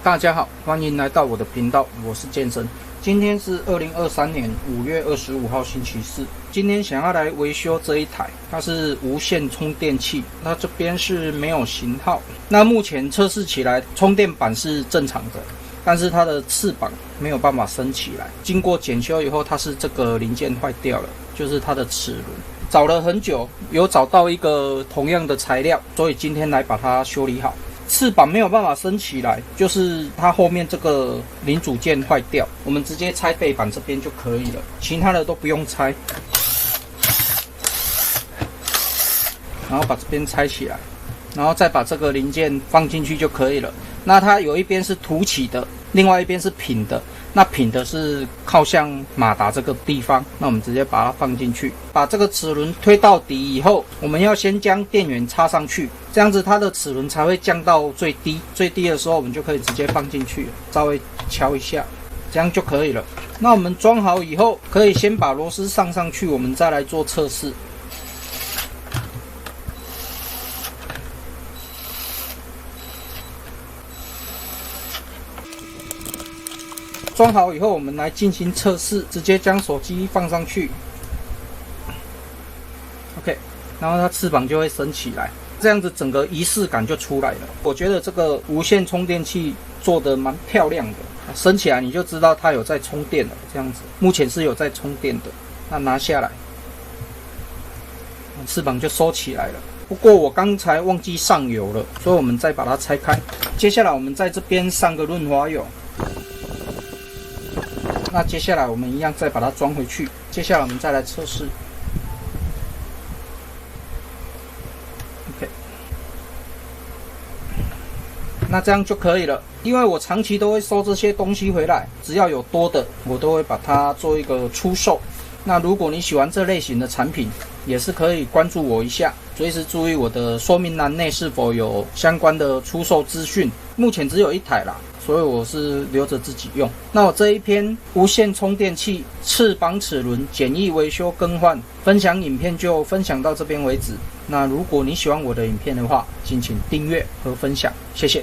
大家好，欢迎来到我的频道，我是健身。今天是2023年5月25号星期四。今天想要来维修这一台，它是无线充电器，那这边是没有型号。那目前测试起来，充电板是正常的，但是它的翅膀没有办法升起来。经过检修以后，它是这个零件坏掉了，就是它的齿轮。找了很久，有找到一个同样的材料，所以今天来把它修理好。翅膀没有办法升起来，就是它后面这个零组件坏掉，我们直接拆背板这边就可以了，其他的都不用拆。然后把这边拆起来，然后再把这个零件放进去就可以了。那它有一边是凸起的，另外一边是平的。那平的是靠向马达这个地方，那我们直接把它放进去，把这个齿轮推到底以后，我们要先将电源插上去，这样子它的齿轮才会降到最低。最低的时候我们就可以直接放进去，稍微敲一下，这样就可以了。那我们装好以后，可以先把螺丝上去，我们再来做测试。装好以后，我们来进行测试，直接将手机放上去 ，OK， 然后它翅膀就会升起来，这样子整个仪式感就出来了。我觉得这个无线充电器做得蛮漂亮的，升起来你就知道它有在充电了，这样子，目前是有在充电的。那拿下来，翅膀就收起来了。不过我刚才忘记上油了，所以我们再把它拆开。接下来我们在这边上个润滑油。那接下来我们一样再把它装回去。接下来我们再来测试。OK， 那这样就可以了。因为我长期都会收这些东西回来，只要有多的，我都会把它做一个出售。那如果你喜欢这类型的产品，也是可以关注我一下，随时注意我的说明栏内是否有相关的出售资讯。目前只有一台啦，所以我是留着自己用。那我这一篇无线充电器翅膀齿轮简易维修更换分享影片就分享到这边为止。那如果你喜欢我的影片的话，敬请订阅和分享，谢谢。